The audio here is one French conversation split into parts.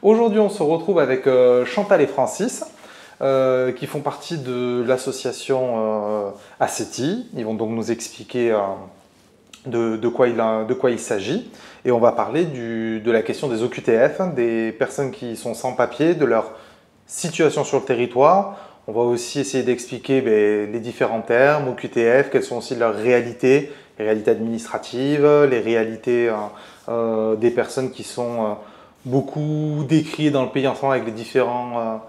Aujourd'hui, on se retrouve avec Chantal et Francis, qui font partie de l'association ACETI. Ils vont donc nous expliquer de quoi il s'agit. Et on va parler de la question des OQTF, des personnes qui sont sans papier, de leur situation sur le territoire. On va aussi essayer d'expliquer les différents termes, OQTF, quelles sont aussi leurs réalités, les réalités administratives, les réalités des personnes qui sont beaucoup décriées dans le pays en ce moment avec les différents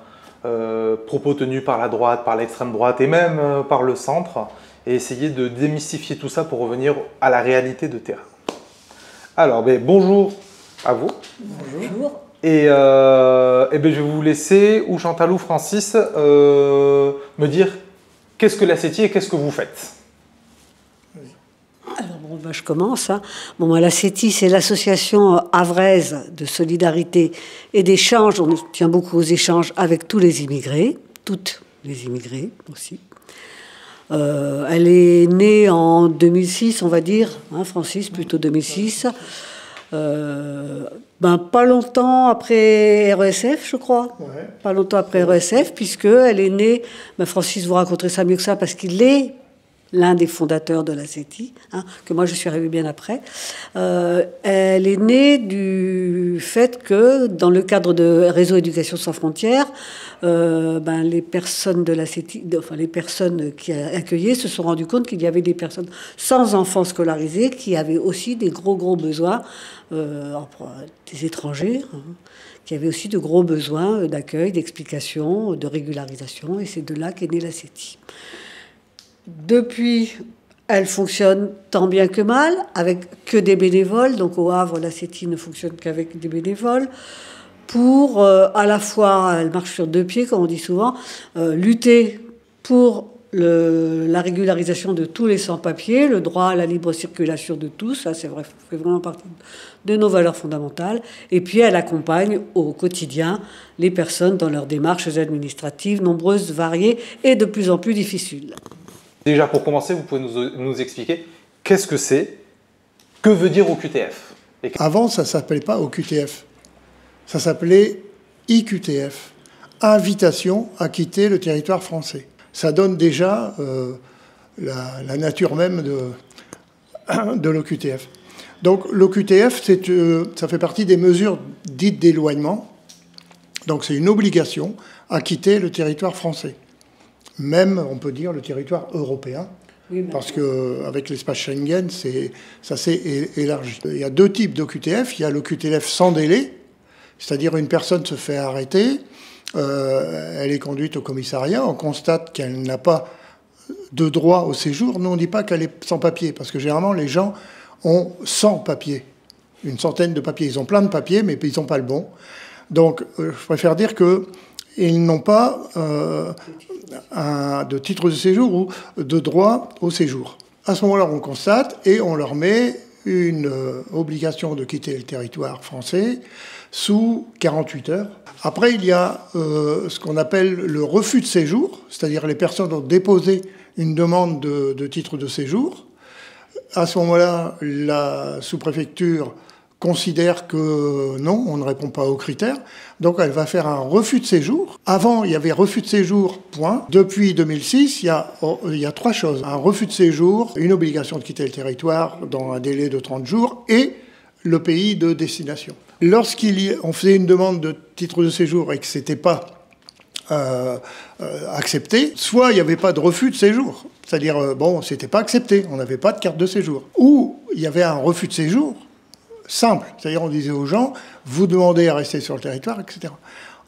propos tenus par la droite, par l'extrême droite et même par le centre, et essayer de démystifier tout ça pour revenir à la réalité de terrain. Alors, bonjour à vous. Bonjour. Et je vais vous laisser, ou Chantal ou Francis, me dire qu'est-ce que l'ACETI et qu'est-ce que vous faites. Alors, je commence. L'ACETI, c'est l'association havraise de solidarité et d'échange. On tient beaucoup aux échanges avec tous les immigrés, toutes les immigrés aussi. Elle est née en 2006, on va dire, Francis, plutôt 2006. Pas longtemps après RESF, je crois. Ouais. Pas longtemps après RESF, puisqu'elle est née... Francis vous raconterez ça mieux que ça, parce qu'il est l'un des fondateurs de l'ACETI, que moi je suis arrivée bien après. Elle est née du fait que, dans le cadre de Réseau Éducation sans frontières, les personnes de l'ACETI, les personnes qui accueillaient se sont rendues compte qu'il y avait des personnes sans enfants scolarisés qui avaient aussi des gros besoins, des étrangers, qui avaient aussi de gros besoins d'accueil, d'explication, de régularisation, et c'est de là qu'est née l'ACETI. Depuis, elle fonctionne tant bien que mal, avec que des bénévoles. Donc au Havre, l'ACETI ne fonctionne qu'avec des bénévoles. Pour, à la fois, elle marche sur deux pieds, comme on dit souvent, lutter pour la régularisation de tous les sans-papiers, le droit à la libre circulation de tous, ça c'est vrai, fait vraiment partie de nos valeurs fondamentales. Et puis elle accompagne au quotidien les personnes dans leurs démarches administratives, nombreuses, variées et de plus en plus difficiles. Déjà, pour commencer, vous pouvez nous expliquer qu'est-ce que c'est, que veut dire OQTF? Avant, ça ne s'appelait pas OQTF, ça s'appelait IQTF, Invitation à quitter le territoire français. Ça donne déjà la nature même de l'OQTF. Donc l'OQTF, ça fait partie des mesures dites d'éloignement. Donc c'est une obligation à quitter le territoire français. Même, on peut dire, le territoire européen, oui, parce qu'avec l'espace Schengen, ça s'est élargi. Il y a deux types d'OQTF. Il y a l'OQTF sans délai, c'est-à-dire une personne se fait arrêter, elle est conduite au commissariat, on constate qu'elle n'a pas de droit au séjour. Nous, on ne dit pas qu'elle est sans papier, parce que généralement, les gens ont 100 papiers, une centaine de papiers. Ils ont plein de papiers, mais ils n'ont pas le bon. Donc, je préfère dire qu'ils n'ont pas de titre de séjour ou de droit au séjour. À ce moment-là, on constate et on leur met une obligation de quitter le territoire français sous 48 heures. Après, il y a ce qu'on appelle le refus de séjour, c'est-à-dire les personnes ont déposé une demande de titre de séjour. À ce moment-là, la sous-préfecture considère que non, on ne répond pas aux critères, donc elle va faire un refus de séjour. Avant, il y avait refus de séjour, point. Depuis 2006, il y a trois choses. Un refus de séjour, une obligation de quitter le territoire dans un délai de 30 jours et le pays de destination. Lorsqu'on faisait une demande de titre de séjour et que ce n'était pas accepté, soit il n'y avait pas de refus de séjour, c'est-à-dire, c'était pas accepté, on n'avait pas de carte de séjour, ou il y avait un refus de séjour simple, c'est-à-dire on disait aux gens, vous demandez à rester sur le territoire, etc.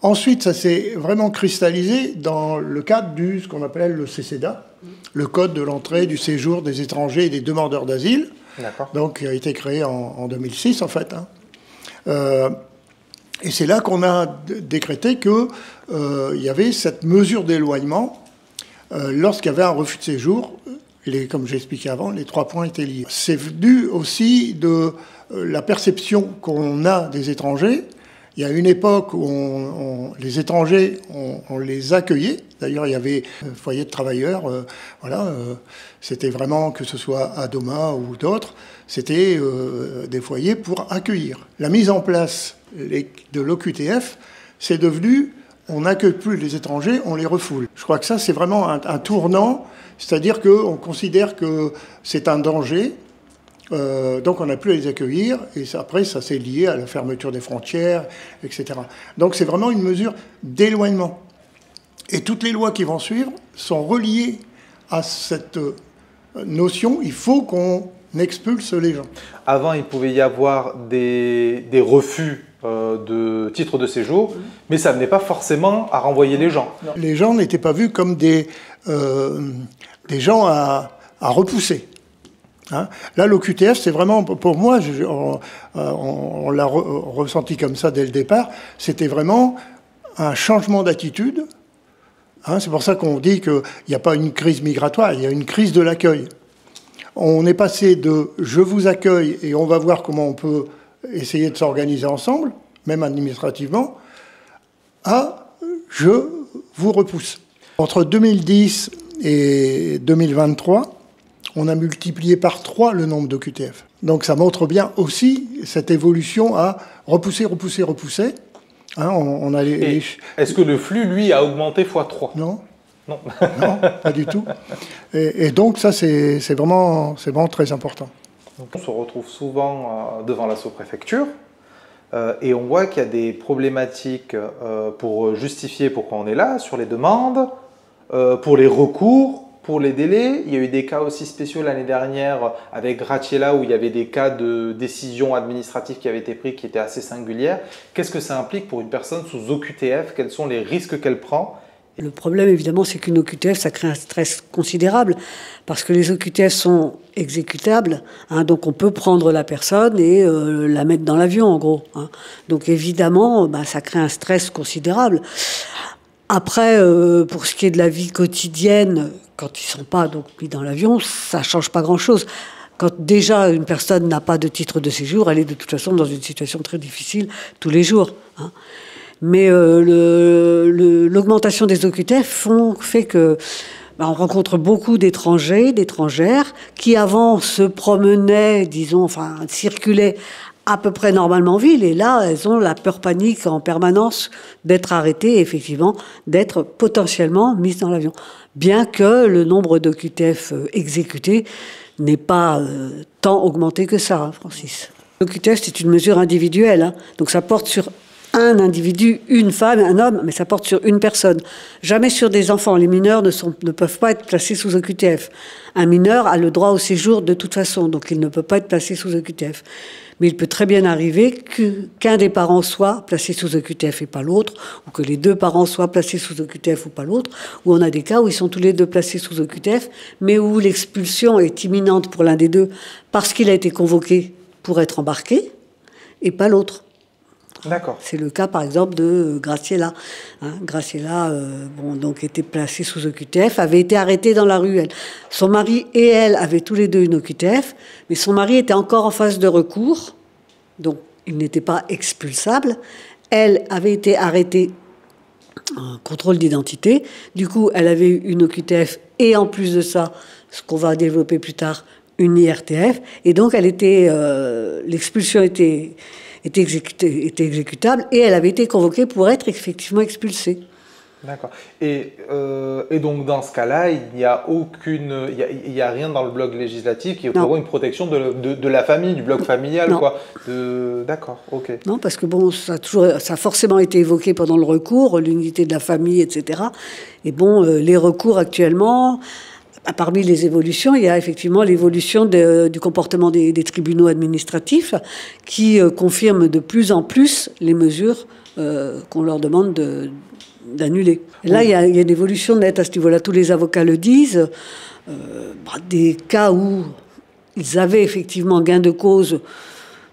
Ensuite, ça s'est vraiment cristallisé dans le cadre ce qu'on appelle le CCEDA, le Code de l'entrée, du séjour des étrangers et des demandeurs d'asile, donc qui a été créé en 2006 en fait. Et c'est là qu'on a décrété qu'il y avait cette mesure d'éloignement lorsqu'il y avait un refus de séjour. Comme j'ai expliqué avant, les 3 points étaient liés. C'est venu aussi de la perception qu'on a des étrangers Il y a une époque où les étrangers, on les accueillait. D'ailleurs, il y avait foyer de travailleurs. C'était vraiment, que ce soit à Doma ou d'autres, c'était des foyers pour accueillir. La mise en place de l'OQTF, c'est devenu, on n'accueille plus les étrangers, on les refoule. Je crois que ça, c'est vraiment un tournant, c'est-à-dire qu'on considère que c'est un danger. Donc on n'a plus à les accueillir, et après ça s'est lié à la fermeture des frontières, etc. Donc c'est vraiment une mesure d'éloignement. Et toutes les lois qui vont suivre sont reliées à cette notion, il faut qu'on expulse les gens. Avant, il pouvait y avoir des refus de titres de séjour, mais ça ne venait pas forcément à renvoyer les gens. Non. Les gens n'étaient pas vus comme des gens à repousser. Hein. Là, l'OQTF, c'est vraiment, pour moi, on l'a ressenti comme ça dès le départ, c'était vraiment un changement d'attitude. Hein, c'est pour ça qu'on dit qu'il n'y a pas une crise migratoire, il y a une crise de l'accueil. On est passé de « je vous accueille et on va voir comment on peut essayer de s'organiser ensemble, même administrativement », à « je vous repousse ». Entre 2010 et 2023, on a multiplié par 3 le nombre d'OQTF. Donc ça montre bien aussi cette évolution à repousser, repousser, repousser. Hein, est-ce que le flux, lui, a augmenté x3? Non. Non. Non, pas du tout. Et donc ça, c'est vraiment très important. Donc, on se retrouve souvent devant la sous-préfecture et on voit qu'il y a des problématiques pour justifier pourquoi on est là, sur les demandes, pour les recours, pour les délais. Il y a eu des cas aussi spéciaux l'année dernière avec Gratiella où il y avait des cas de décisions administratives qui avaient été prises qui étaient assez singulières. Qu'est-ce que ça implique pour une personne sous OQTF? Quels sont les risques qu'elle prend? Le problème, évidemment, c'est qu'une OQTF, ça crée un stress considérable parce que les OQTF sont exécutables. Hein, donc, on peut prendre la personne et la mettre dans l'avion, en gros. Hein. Donc, évidemment, ça crée un stress considérable. Après, pour ce qui est de la vie quotidienne, quand ils ne sont pas donc mis dans l'avion, ça ne change pas grand-chose. Quand déjà une personne n'a pas de titre de séjour, elle est de toute façon dans une situation très difficile tous les jours. Hein. Mais l'augmentation des OQTF fait que on rencontre beaucoup d'étrangers, d'étrangères qui avant se promenaient, disons, circulaient à peu près normalement en ville. Et là, elles ont la peur panique en permanence d'être arrêtées et effectivement d'être potentiellement mises dans l'avion. Bien que le nombre d'OQTF exécutés n'ait pas tant augmenté que ça, hein, Francis. L'OQTF, c'est une mesure individuelle. Hein, donc ça porte sur un individu, une femme, un homme, mais ça porte sur une personne. Jamais sur des enfants. Les mineurs ne peuvent pas être placés sous OQTF. Un mineur a le droit au séjour de toute façon, donc il ne peut pas être placé sous OQTF. Mais il peut très bien arriver qu'un des parents soit placé sous OQTF et pas l'autre, ou que les deux parents soient placés sous OQTF ou pas l'autre, ou on a des cas où ils sont tous les deux placés sous OQTF, mais où l'expulsion est imminente pour l'un des deux parce qu'il a été convoqué pour être embarqué, et pas l'autre. D'accord. C'est le cas, par exemple, de Gratiella. Hein, Gratiella, donc était placée sous OQTF, avait été arrêtée dans la rue. Son mari et elle avaient tous les deux une OQTF, mais son mari était encore en phase de recours, donc il n'était pas expulsable. Elle avait été arrêtée en contrôle d'identité. Du coup, elle avait eu une OQTF et en plus de ça, ce qu'on va développer plus tard, une IRTF. Et donc, l'expulsion était exécutable et elle avait été convoquée pour être effectivement expulsée. D'accord. Et donc dans ce cas-là, il n'y a rien dans le bloc législatif qui aura une protection de la famille, du bloc familial, non. Quoi. D'accord, ok. Non, parce que ça a forcément été évoqué pendant le recours, l'unité de la famille, etc. Et les recours actuellement. Parmi les évolutions, il y a effectivement l'évolution du comportement des tribunaux administratifs qui confirment de plus en plus les mesures qu'on leur demande d'annuler. Oui. Là, il y a une évolution nette à ce niveau-là. Tous les avocats le disent. Des cas où ils avaient effectivement gain de cause,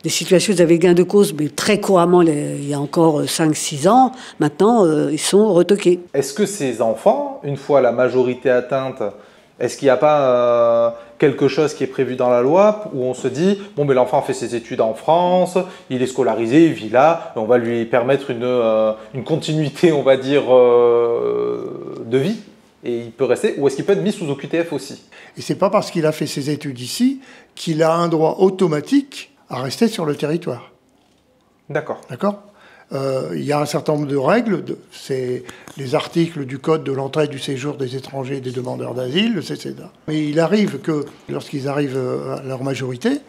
des situations où ils avaient gain de cause, mais très couramment, il y a encore 5-6 ans, maintenant, ils sont retoqués. Est-ce que ces enfants, une fois la majorité atteinte, Est-ce qu'il n'y a pas quelque chose qui est prévu dans la loi où on se dit, bon, mais l'enfant fait ses études en France, il est scolarisé, il vit là, et on va lui permettre une continuité, on va dire, de vie, et il peut rester, ou est-ce qu'il peut être mis sous OQTF aussi? Et c'est pas parce qu'il a fait ses études ici qu'il a un droit automatique à rester sur le territoire. D'accord. D'accord ? Il y a un certain nombre de règles, c'est les articles du Code de l'entrée et du séjour des étrangers et des demandeurs d'asile, le CCDA. Mais il arrive que, lorsqu'ils arrivent à leur majorité,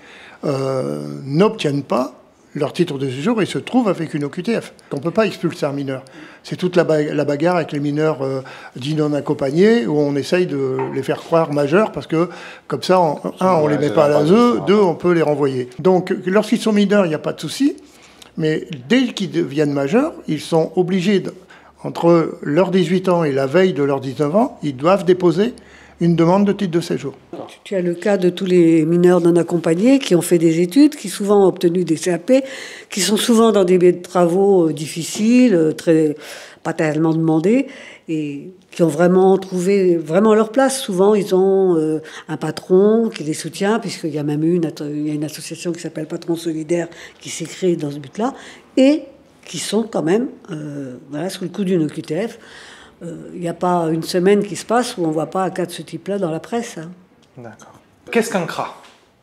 n'obtiennent pas leur titre de séjour et se trouvent avec une OQTF. On ne peut pas expulser un mineur. C'est toute la bagarre avec les mineurs dits non accompagnés, où on essaye de les faire croire majeurs, parce que, comme ça, on ne les met pas à l'ASE, deux, on peut les renvoyer. Donc, lorsqu'ils sont mineurs, il n'y a pas de souci. Mais dès qu'ils deviennent majeurs, ils sont obligés, entre leurs 18 ans et la veille de leurs 19 ans, ils doivent déposer une demande de titre de séjour. Tu as le cas de tous les mineurs non accompagnés qui ont fait des études, qui souvent ont obtenu des CAP, qui sont souvent dans des travaux difficiles, pas tellement demandés, et qui ont vraiment trouvé leur place. Souvent, ils ont un patron qui les soutient, puisqu'il y a même une association qui s'appelle Patron Solidaire qui s'est créée dans ce but-là, et qui sont quand même sous le coup d'une OQTF. Il n'y a pas une semaine qui se passe où on ne voit pas un cas de ce type-là dans la presse. Hein. D'accord. Qu'est-ce qu'un CRA?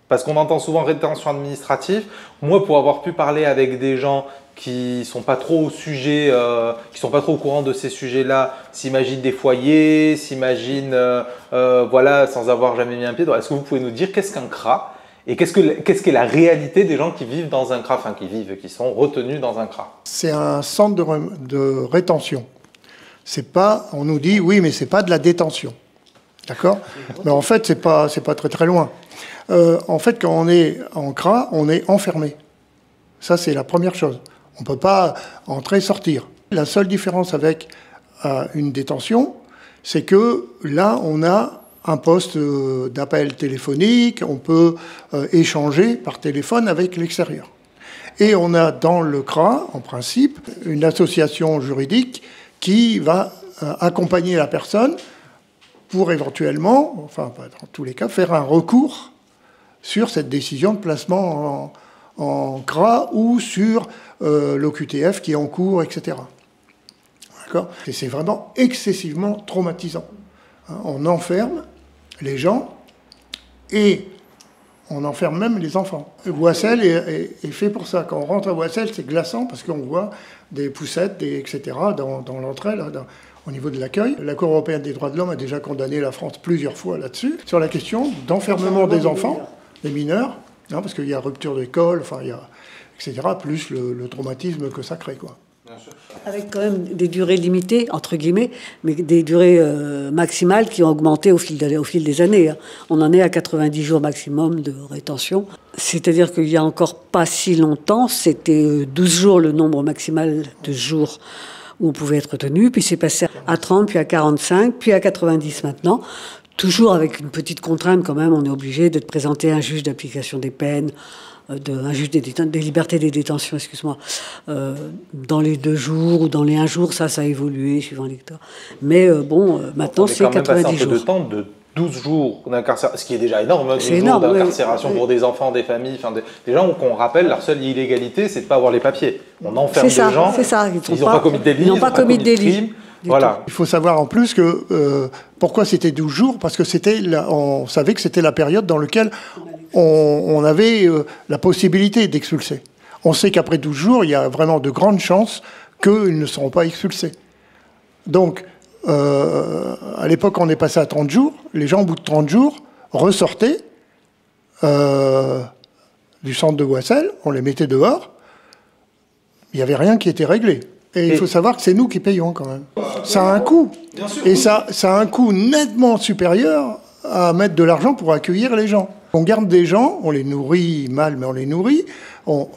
Parce qu'on entend souvent rétention administrative. Moi, pour avoir pu parler avec des gens qui sont pas trop au sujet, qui sont pas trop au courant de ces sujets-là, s'imaginent des foyers, s'imaginent, sans avoir jamais mis un pied. Est-ce que vous pouvez nous dire qu'est-ce qu'un CRA et qu'est-ce qu'est la réalité des gens qui vivent dans un CRA, enfin qui sont retenus dans un CRA? C'est un centre de rétention. C'est pas, on nous dit oui, mais c'est pas de la détention, d'accord? Mais en fait, c'est pas très très loin. En fait, quand on est en CRA, on est enfermé. Ça, c'est la première chose. On peut pas entrer, sortir. La seule différence avec une détention, c'est que là, on a un poste d'appel téléphonique, on peut échanger par téléphone avec l'extérieur. Et on a dans le CRA, en principe, une association juridique qui va accompagner la personne pour éventuellement, enfin dans tous les cas, faire un recours sur cette décision de placement en CRA ou sur l'OQTF qui est en cours, etc. D'accord ? Et c'est vraiment excessivement traumatisant. On enferme les gens et on enferme même les enfants. Boissel est fait pour ça. Quand on rentre à Boissel, c'est glaçant parce qu'on voit des poussettes, etc. dans l'entrée, au niveau de l'accueil. La Cour européenne des droits de l'homme a déjà condamné la France plusieurs fois là-dessus, sur la question d'enfermement des enfants, des mineurs, parce qu'il y a rupture d'école, etc., plus le traumatisme que ça crée, quoi. Avec quand même des durées limitées, entre guillemets, mais des durées maximales qui ont augmenté au fil des années. Hein. On en est à 90 jours maximum de rétention. C'est-à-dire qu'il y a encore pas si longtemps, c'était 12 jours le nombre maximal de jours où on pouvait être tenu, puis c'est passé à 30, puis à 45, puis à 90 maintenant. Toujours avec une petite contrainte quand même, on est obligé de présenter un juge d'application des peines, un juge des libertés des détentions, excuse-moi, dans les 2 jours ou dans les 1 jour, ça a évolué suivant les cas. Mais maintenant c'est 90 jours. On est quand même passé un peu de temps de 12 jours d'incarcération, ce qui est déjà énorme, 12 jours d'incarcération pour des enfants, des familles, des gens qu'on rappelle, leur seule illégalité, c'est de ne pas avoir les papiers. On enferme des gens, ils n'ont pas commis de délit, ils n'ont pas commis de délit. Voilà. Il faut savoir en plus que pourquoi c'était 12 jours, parce que on savait que c'était la période dans laquelle on avait la possibilité d'expulser. On sait qu'après 12 jours, il y a vraiment de grandes chances qu'ils ne seront pas expulsés. Donc, à l'époque, on est passé à 30 jours. Les gens, au bout de 30 jours, ressortaient du centre de Boissel, on les mettait dehors. Il n'y avait rien qui était réglé. Et il faut savoir que c'est nous qui payons quand même. Ça a un coût. Et ça a un coût nettement supérieur à mettre de l'argent pour accueillir les gens. On garde des gens, on les nourrit mal, mais on les nourrit. Oui,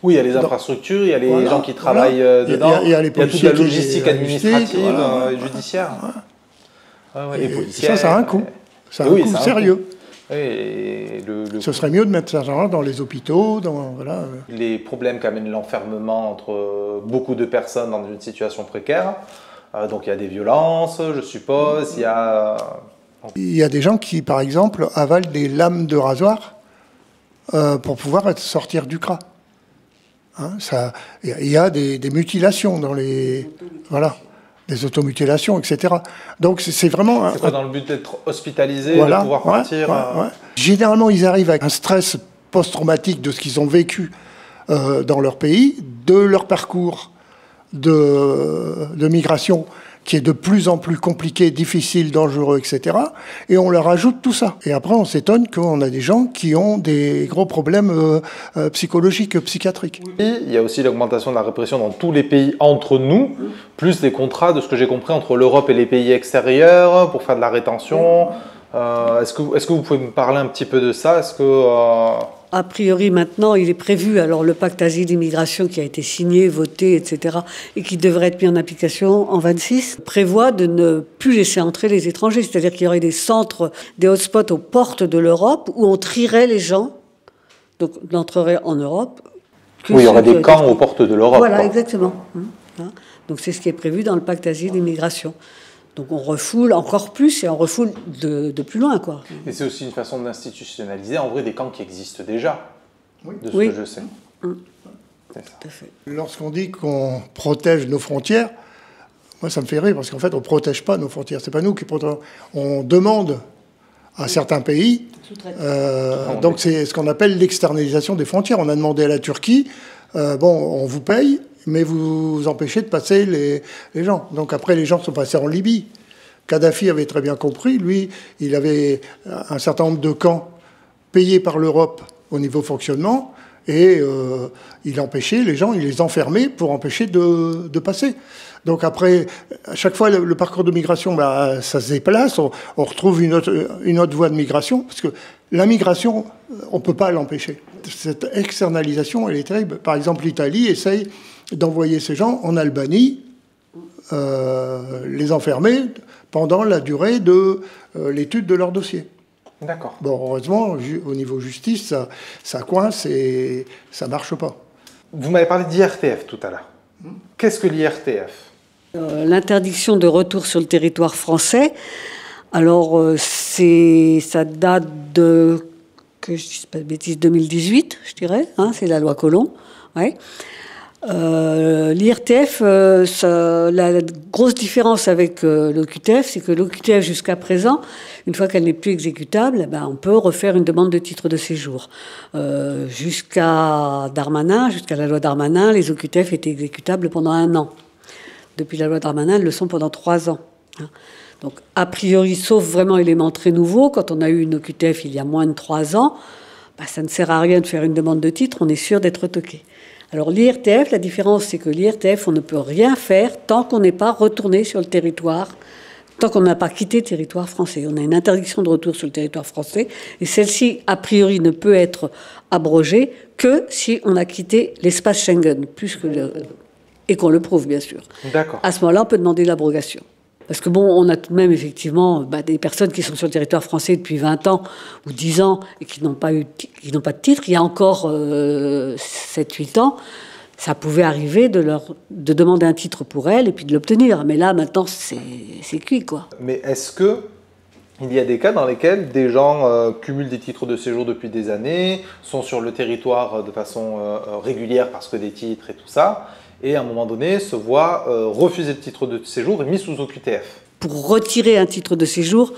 il y a les infrastructures, il y a les gens qui travaillent dedans, il y a toute la logistique administrative et judiciaire. Et policiers. Ça a un coût. Ça a un coût sérieux. Ce serait mieux de mettre ça dans les hôpitaux, Les problèmes qu'amène l'enfermement entre beaucoup de personnes dans une situation précaire. Donc il y a des violences, je suppose, il y a Il y a des gens qui, par exemple, avalent des lames de rasoir pour pouvoir sortir du CRA. Hein, il y a des mutilations dans les... Voilà, des automutilations, etc. Donc c'est vraiment... C'est pas dans le but d'être hospitalisé, de pouvoir partir... Généralement, ils arrivent avec un stress post-traumatique de ce qu'ils ont vécu dans leur pays, de leur parcours de migration qui est de plus en plus compliqué, difficile, dangereux, etc. Et on leur ajoute tout ça. Et après, on s'étonne qu'on a des gens qui ont des gros problèmes psychologiques, psychiatriques. Et il y a aussi l'augmentation de la répression dans tous les pays entre nous, plus des contrats, de ce que j'ai compris, entre l'Europe et les pays extérieurs pour faire de la rétention. Est-ce que vous pouvez me parler un petit peu de ça? Est-ce que... A priori, maintenant, il est prévu, alors le pacte asile-immigration qui a été signé, voté, etc., et qui devrait être mis en application en 26, prévoit de ne plus laisser entrer les étrangers. C'est-à-dire qu'il y aurait des centres, des hotspots aux portes de l'Europe où on trierait les gens, donc d'entrerait en Europe. Oui, il y aurait des camps aux portes de l'Europe. Voilà, exactement. Donc c'est ce qui est prévu dans le pacte asile-immigration. Donc on refoule encore plus et on refoule de plus loin, quoi. Et c'est aussi une façon d'institutionnaliser en vrai des camps qui existent déjà, de ce que je sais. C'est ça. Tout à fait. Lorsqu'on dit qu'on protège nos frontières, moi ça me fait rire parce qu'en fait on ne protège pas nos frontières. C'est pas nous qui protégeons. On demande à certains pays, donc c'est ce qu'on appelle l'externalisation des frontières. On a demandé à la Turquie, on vous paye, mais vous empêchez de passer les gens. Donc après, les gens sont passés en Libye. Kadhafi avait très bien compris. Lui, il avait un certain nombre de camps payés par l'Europe au niveau fonctionnement, et il empêchait les gens, il les enfermait pour empêcher de passer. Donc après, à chaque fois, le parcours de migration, ça se déplace, on retrouve une autre voie de migration, parce que la migration, on ne peut pas l'empêcher. Cette externalisation, elle est terrible. Par exemple, l'Italie essaye d'envoyer ces gens en Albanie, les enfermer pendant la durée de l'étude de leur dossier. D'accord. Bon, heureusement, au niveau justice, ça coince et ça ne marche pas. Vous m'avez parlé d'IRTF tout à l'heure. Qu'est-ce que l'IRTF ? L'interdiction de retour sur le territoire français, alors ça date de, que je ne dise pas de bêtises, 2018, je dirais, c'est la loi Collomb. Ouais. L'IRTF, la grosse différence avec l'OQTF, c'est que l'OQTF, jusqu'à présent, une fois qu'elle n'est plus exécutable, on peut refaire une demande de titre de séjour. Jusqu'à la loi Darmanin, les OQTF étaient exécutables pendant 1 an. Depuis la loi Darmanin, elles le sont pendant 3 ans. Donc, a priori, sauf vraiment élément très nouveau, quand on a eu une OQTF il y a moins de 3 ans, ça ne sert à rien de faire une demande de titre, on est sûr d'être toqué. Alors l'IRTF, la différence, c'est que l'IRTF, on ne peut rien faire tant qu'on n'est pas retourné sur le territoire, tant qu'on n'a pas quitté le territoire français. On a une interdiction de retour sur le territoire français, et celle-ci, a priori, ne peut être abrogée que si on a quitté l'espace Schengen, et qu'on le prouve, bien sûr. D'accord. À ce moment-là, on peut demander l'abrogation. Parce que on a tout de même effectivement des personnes qui sont sur le territoire français depuis 20 ans ou 10 ans et qui n'ont pas de titre. Il y a encore 7-8 ans, ça pouvait arriver de demander un titre pour elles et puis de l'obtenir. Mais là, maintenant, c'est cuit, quoi. Mais est-ce qu'il y a des cas dans lesquels des gens cumulent des titres de séjour depuis des années, sont sur le territoire de façon régulière parce que des titres et tout ça, et à un moment donné se voient refuser le titre de séjour et mis sous OQTF? Pour retirer un titre de séjour,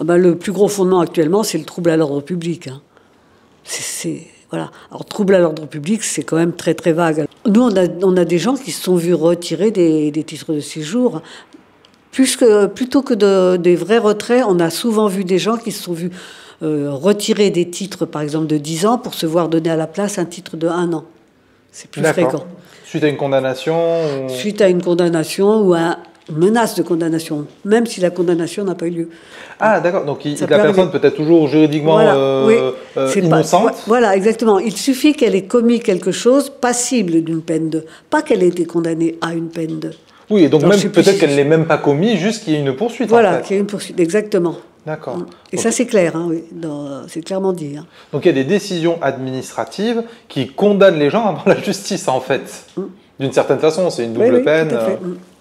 le plus gros fondement actuellement, c'est le trouble à l'ordre public. Voilà. Alors, trouble à l'ordre public, c'est quand même très très vague. Nous, on a des gens qui se sont vus retirer des titres de séjour. Plutôt que des vrais retraits, on a souvent vu des gens qui se sont vus retirer des titres, par exemple, de 10 ans pour se voir donner à la place un titre de 1 an. C'est plus fréquent. Suite à une condamnation Suite à une condamnation ou à une menace de condamnation, même si la condamnation n'a pas eu lieu. Ah, d'accord. Donc la personne peut être toujours juridiquement innocente. Voilà, exactement. Il suffit qu'elle ait commis quelque chose passible d'une peine de... Pas qu'elle ait été condamnée à une peine de... Oui, et donc même peut-être qu'elle ne l'ait même pas commis, juste qu'il y ait une poursuite. Voilà, qu'il y ait une poursuite, exactement. D'accord. Et ça, c'est clair, oui. C'est clairement dit. Donc il y a des décisions administratives qui condamnent les gens avant la justice, en fait. D'une certaine façon, c'est une double peine. Tout à fait.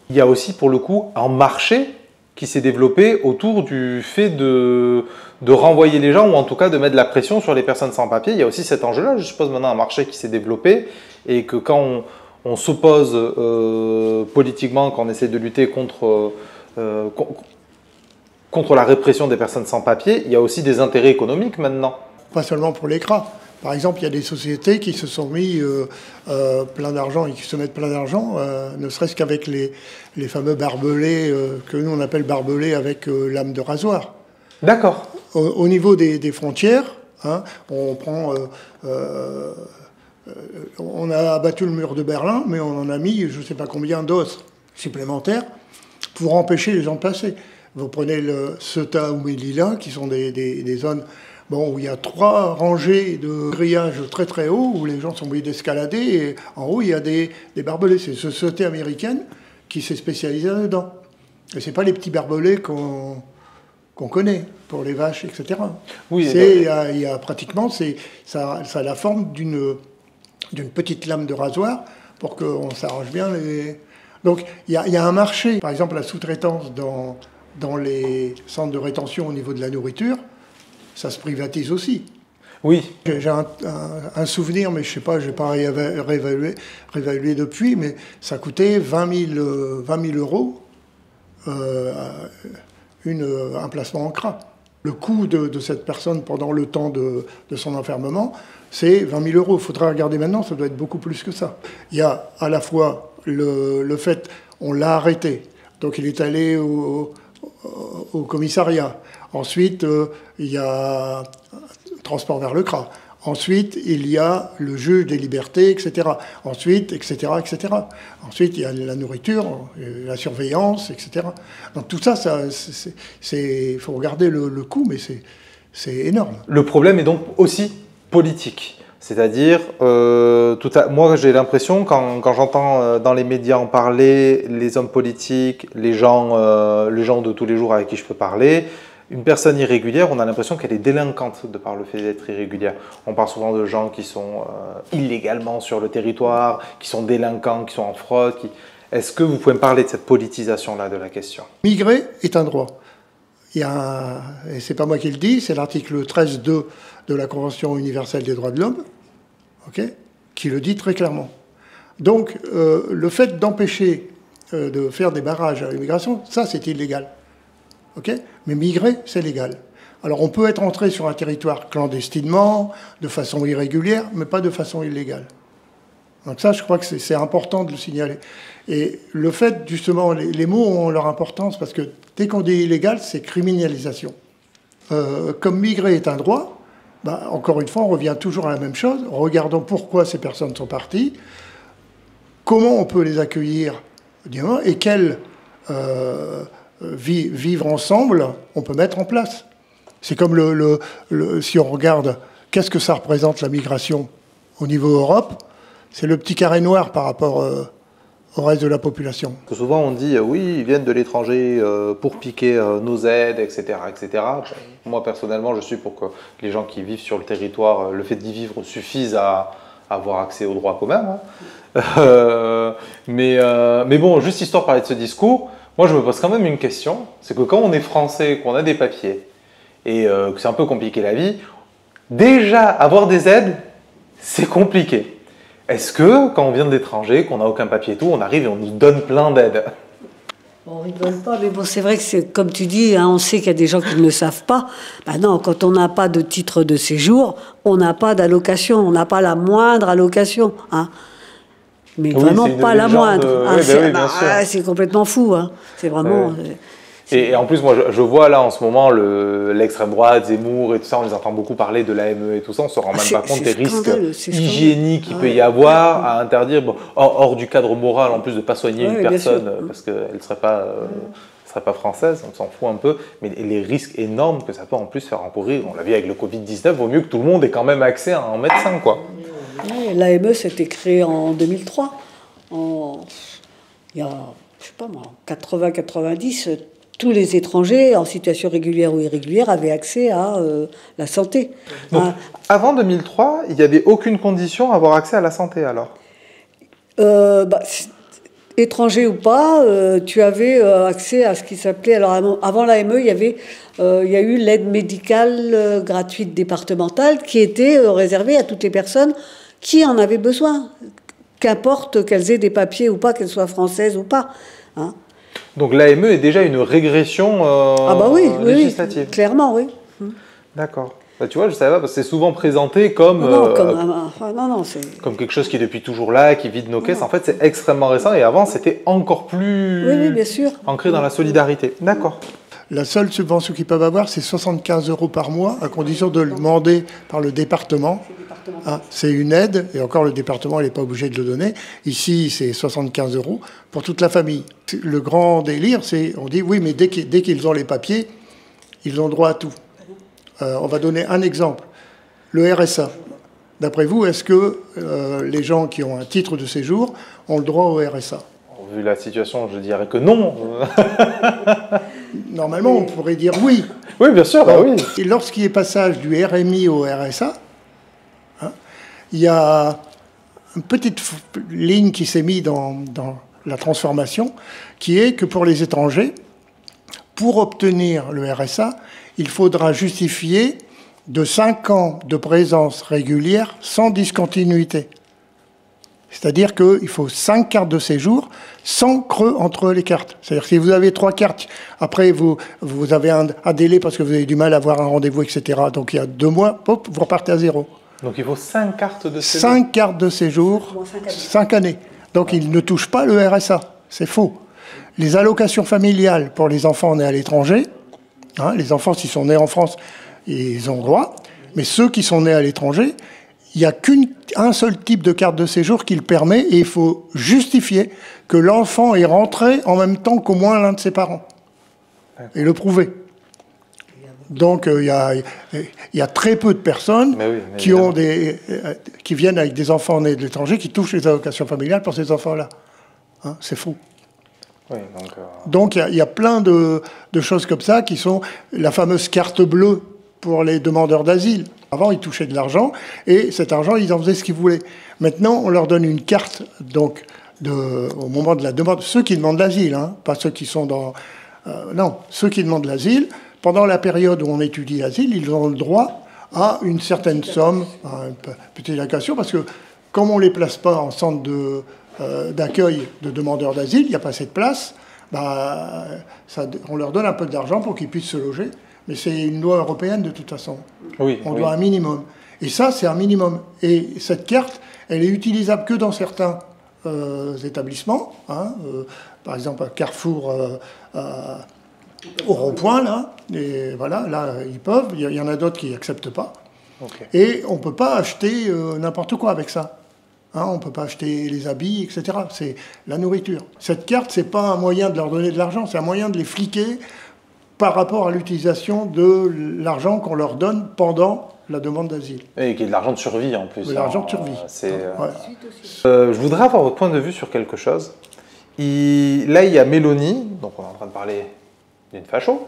Il y a aussi, pour le coup, un marché qui s'est développé autour du fait de renvoyer les gens, ou en tout cas de mettre de la pression sur les personnes sans papier. Il y a aussi cet enjeu-là, je suppose, maintenant un marché qui s'est développé, et que quand on s'oppose politiquement, quand on essaie de lutter contre la répression des personnes sans papier, il y a aussi des intérêts économiques maintenant. Pas seulement pour l'ECRA. Par exemple, il y a des sociétés qui se sont mis plein d'argent et qui se mettent plein d'argent, ne serait-ce qu'avec les fameux barbelés que nous on appelle barbelés avec lame de rasoir. D'accord. Au niveau des frontières, hein, on prend... on a abattu le mur de Berlin, mais on en a mis je ne sais pas combien d'os supplémentaires pour empêcher les gens de passer. Vous prenez le Ceuta ou Melilla, qui sont des zones où il y a 3 rangées de grillages très très hauts, où les gens sont obligés d'escalader, et en haut il y a des barbelés. C'est ce Ceuta américaine qui s'est spécialisée là-dedans. Et ce n'est pas les petits barbelés qu'on connaît pour les vaches, etc. Oui, il y a pratiquement, ça a la forme d'une petite lame de rasoir pour qu'on s'arrange bien les... Donc il y a un marché, par exemple la sous-traitance dans les centres de rétention au niveau de la nourriture, ça se privatise aussi. Oui. J'ai un souvenir, mais je ne sais pas, je n'ai pas réévalué depuis, mais ça coûtait 20 000 euros un placement en CRA. Le coût de cette personne pendant le temps de son enfermement, c'est 20 000 euros. Il faudra regarder maintenant, ça doit être beaucoup plus que ça. Il y a à la fois le fait, on l'a arrêté, donc il est allé au commissariat. Ensuite, il y a transport vers le CRA. Ensuite, il y a le juge des libertés, etc. Ensuite, etc., etc. Ensuite, il y a la nourriture, la surveillance, etc. Donc tout ça, il faut regarder le coût, mais c'est énorme. Le problème est donc aussi politique. C'est-à-dire, moi j'ai l'impression, quand j'entends dans les médias en parler, les hommes politiques, les gens de tous les jours avec qui je peux parler, une personne irrégulière, on a l'impression qu'elle est délinquante de par le fait d'être irrégulière. On parle souvent de gens qui sont illégalement sur le territoire, qui sont délinquants, qui sont en fraude. Est-ce que vous pouvez me parler de cette politisation-là de la question? Migrer est un droit. Et c'est pas moi qui le dis, c'est l'article 13.2 de la Convention universelle des droits de l'homme, qui le dit très clairement. Donc, le fait d'empêcher de faire des barrages à l'immigration, ça c'est illégal. Mais migrer, c'est légal. Alors on peut être entré sur un territoire clandestinement, de façon irrégulière, mais pas de façon illégale. Donc ça, je crois que c'est important de le signaler. Et le fait, justement, les mots ont leur importance, parce que dès qu'on dit illégal, c'est criminalisation. Comme migrer est un droit, encore une fois, on revient toujours à la même chose. Regardons pourquoi ces personnes sont parties, comment on peut les accueillir, et quel vivre ensemble on peut mettre en place. C'est comme si on regarde, qu'est-ce que ça représente la migration au niveau Europe? C'est le petit carré noir par rapport au reste de la population. Souvent on dit oui, ils viennent de l'étranger pour piquer nos aides, etc., etc. Moi personnellement, je suis pour que les gens qui vivent sur le territoire, le fait d'y vivre suffise à avoir accès aux droits communs. Mais bon, juste histoire de parler de ce discours, moi je me pose quand même une question, c'est que quand on est français, qu'on a des papiers, et que c'est un peu compliqué la vie, déjà avoir des aides, c'est compliqué. Est-ce que quand on vient de l'étranger, qu'on n'a aucun papier et tout, on arrive et on nous donne plein d'aides? On ne rigole pas, mais bon, c'est vrai que c'est comme tu dis, on sait qu'il y a des gens qui ne le savent pas. Non, quand on n'a pas de titre de séjour, on n'a pas d'allocation, on n'a pas la moindre allocation. Mais oui, vraiment pas la moindre. C'est complètement fou. C'est vraiment... Et en plus, moi, je vois là en ce moment l'extrême droite, Zemmour et tout ça, on les entend beaucoup parler de l'AME et tout ça, on ne se rend même pas compte des risques hygiéniques qu'il peut y avoir à interdire, hors du cadre moral en plus de ne pas soigner une personne parce qu'elle ne serait pas française, on s'en fout un peu, mais les risques énormes que ça peut en plus faire encourir, on l'a vu avec le Covid-19, vaut mieux que tout le monde ait quand même accès à un médecin, quoi. L'AME, c'était créé en 2003. Il y a, je sais pas moi, en 80-90, tous les étrangers, en situation régulière ou irrégulière, avaient accès à la santé. Donc, avant 2003, il n'y avait aucune condition à avoir accès à la santé, alors étranger ou pas, tu avais accès à ce qui s'appelait... Alors avant l'AME, il y a eu l'aide médicale gratuite départementale qui était réservée à toutes les personnes qui en avaient besoin, qu'importe qu'elles aient des papiers ou pas, qu'elles soient françaises ou pas. Hein. Donc l'AME est déjà une régression législative. Oui, clairement, oui. D'accord. Bah, tu vois, je savais pas, parce que c'est souvent présenté comme, comme quelque chose qui est depuis toujours là, qui vide nos caisses. En fait, c'est extrêmement récent et avant, c'était encore plus bien sûr. Ancré dans la solidarité. D'accord. La seule subvention qu'ils peuvent avoir, c'est 75 € par mois, à condition de le demander par le département. Ah, c'est une aide, et encore le département n'est pas obligé de le donner. Ici, c'est 75 € pour toute la famille. Le grand délire, c'est, on dit, oui, mais dès qu'ils ont les papiers, ils ont droit à tout. On va donner un exemple. Le RSA. D'après vous, est-ce que les gens qui ont un titre de séjour ont le droit au RSA? Vu la situation, je dirais que non. Normalement, on pourrait dire oui. Oui, bien sûr, bah oui. Et lorsqu'il y a passage du RMI au RSA, hein, il y a une petite ligne qui s'est mise dans la transformation, qui est que pour les étrangers, pour obtenir le RSA, il faudra justifier de 5 ans de présence régulière sans discontinuité. C'est-à-dire qu'il faut 5 cartes de séjour sans creux entre les cartes. C'est-à-dire que si vous avez 3 cartes, après vous avez un délai parce que vous avez du mal à avoir un rendez-vous, etc. Donc il y a 2 mois, hop, vous repartez à 0. Donc il faut 5 cartes de séjour. 5 cartes de séjour, 5 années. Donc ils ne touchent pas le RSA. C'est faux. Les allocations familiales pour les enfants nés à l'étranger, hein, les enfants, s'ils sont nés en France, ils ont droit. Mais ceux qui sont nés à l'étranger, il n'y a qu'un seul type de carte de séjour qui le permet et il faut justifier que l'enfant est rentré en même temps qu'au moins l'un de ses parents. Et le prouver. Donc il y a très peu de personnes qui viennent avec des enfants nés de l'étranger qui touchent les allocations familiales pour ces enfants-là. Hein, c'est fou. Oui, donc il y a plein de choses comme ça qui sont la fameuse carte bleue pour les demandeurs d'asile. Avant, ils touchaient de l'argent et cet argent, ils en faisaient ce qu'ils voulaient. Maintenant, on leur donne une carte donc au moment de la demande, ceux qui demandent l'asile, hein, pas ceux qui sont dans... non, ceux qui demandent l'asile, pendant la période où on étudie l'asile, ils ont le droit à une certaine somme, à une petite allocation, parce que comme on ne les place pas en centre d'accueil de demandeurs d'asile, il n'y a pas assez de place, on leur donne un peu d'argent pour qu'ils puissent se loger. Mais c'est une loi européenne de toute façon. Oui, on doit un minimum. Et ça, c'est un minimum. Et cette carte, elle est utilisable que dans certains établissements. Hein, par exemple, à Carrefour, au rond-point, là. Et voilà, là, ils peuvent. Il y en a d'autres qui n'acceptent pas. Okay. Et on ne peut pas acheter n'importe quoi avec ça. Hein, on ne peut pas acheter les habits, etc. C'est la nourriture. Cette carte, ce n'est pas un moyen de leur donner de l'argent, c'est un moyen de les fliquer par rapport à l'utilisation de l'argent qu'on leur donne pendant la demande d'asile. Et qui est de l'argent de survie en plus. De l'argent de survie. Je voudrais avoir votre point de vue sur quelque chose. Là, il y a Mélanie, donc on est en train de parler d'une facho,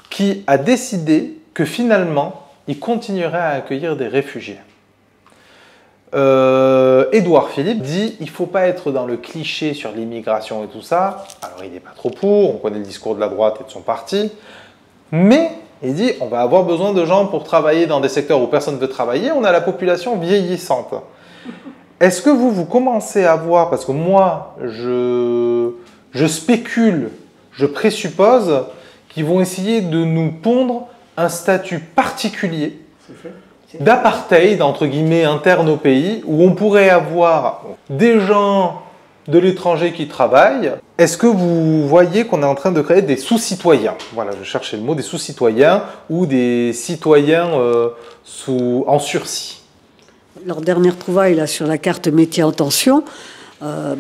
qui a décidé que finalement, il continuerait à accueillir des réfugiés. Édouard Philippe dit il ne faut pas être dans le cliché sur l'immigration et tout ça. Alors il n'est pas trop pour, on connaît le discours de la droite et de son parti, mais il dit on va avoir besoin de gens pour travailler dans des secteurs où personne ne veut travailler, on a la population vieillissante. Est-ce que vous commencez à voir, parce que moi je spécule, je présuppose qu'ils vont essayer de nous pondre un statut particulier d'apartheid, entre guillemets, interne au pays, où on pourrait avoir des gens de l'étranger qui travaillent. Est-ce que vous voyez qu'on est en train de créer des sous-citoyens? Voilà, je cherchais le mot, des sous-citoyens ou des citoyens en sursis. Leur dernière trouvaille là, sur la carte métier en tension,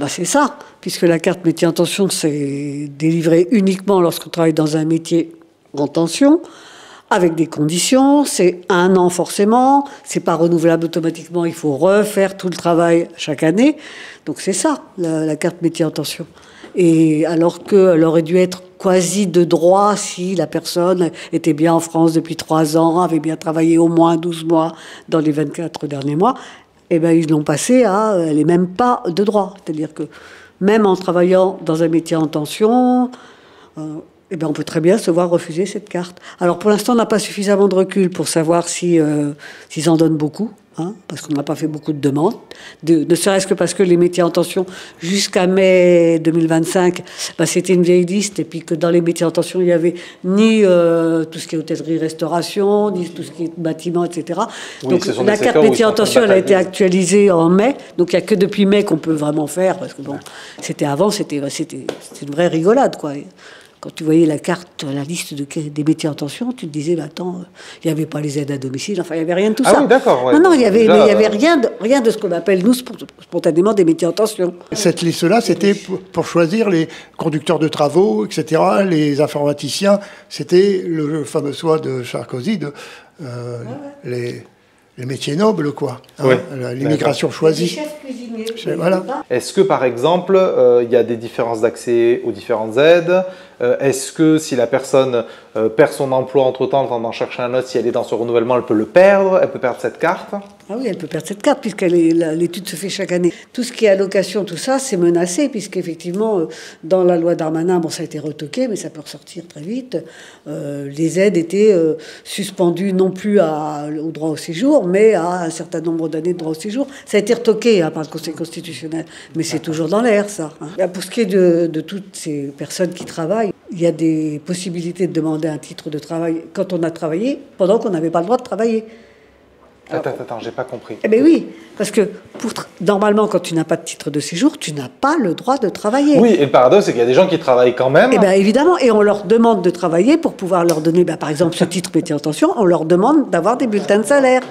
c'est ça, puisque la carte métier en tension, c'est délivré uniquement lorsqu'on travaille dans un métier en tension, avec des conditions, c'est 1 an forcément, c'est pas renouvelable automatiquement, il faut refaire tout le travail chaque année. Donc c'est ça, la carte métier en tension. Et alors qu'elle aurait dû être quasi de droit si la personne était bien en France depuis 3 ans, avait bien travaillé au moins 12 mois dans les 24 derniers mois, eh ben ils l'ont passée à... Elle n'est même pas de droit. C'est-à-dire que même en travaillant dans un métier en tension, eh bien, on peut très bien se voir refuser cette carte. Alors pour l'instant, on n'a pas suffisamment de recul pour savoir s'ils en donnent beaucoup. Parce qu'on n'a pas fait beaucoup de demandes, ne serait-ce que parce que les métiers en tension, jusqu'à mai 2025, c'était une vieille liste, et puis que dans les métiers en tension, il n'y avait ni tout ce qui est hôtellerie-restauration, ni tout ce qui est bâtiment, etc. Oui, donc la carte métier en tension, elle a été actualisée en mai, donc il n'y a que depuis mai qu'on peut vraiment faire, parce que bon, c'était une vraie rigolade, quoi. Quand tu voyais la carte, la liste des métiers en tension, tu te disais, attends, il n'y avait pas les aides à domicile, enfin, il n'y avait rien de tout ça. Ah oui, d'accord. Ouais. Non, il n'y avait rien de ce qu'on appelle, nous, spontanément, des métiers en tension. Cette liste-là, c'était pour choisir les conducteurs de travaux, etc., les informaticiens. C'était le fameux choix de Sarkozy, les métiers nobles, quoi. L'immigration choisie. Les chefs cuisiniers. Voilà. Est-ce que, par exemple, il y a des différences d'accès aux différentes aides? Est-ce que si la personne perd son emploi entre-temps, en chercher un autre, si elle est dans ce renouvellement, elle peut le perdre? Elle peut perdre cette carte? Ah oui, elle peut perdre cette carte, puisque l'étude se fait chaque année. Tout ce qui est allocation, tout ça, c'est menacé, puisqu'effectivement, dans la loi Darmanin, ça a été retoqué, mais ça peut ressortir très vite. Les aides étaient suspendues non plus au droit au séjour, mais à un certain nombre d'années de droit au séjour. Ça a été retoqué par le Conseil constitutionnel, mais c'est toujours dans l'air, ça. Pour ce qui est de toutes ces personnes qui travaillent, il y a des possibilités de demander un titre de travail quand on a travaillé, pendant qu'on n'avait pas le droit de travailler. Attends, j'ai pas compris. Eh bien oui, parce que normalement, quand tu n'as pas de titre de séjour, tu n'as pas le droit de travailler. Oui, et le paradoxe, c'est qu'il y a des gens qui travaillent quand même. Eh bien évidemment, et on leur demande de travailler pour pouvoir leur donner, par exemple, ce titre métier en tension, on leur demande d'avoir des bulletins de salaire.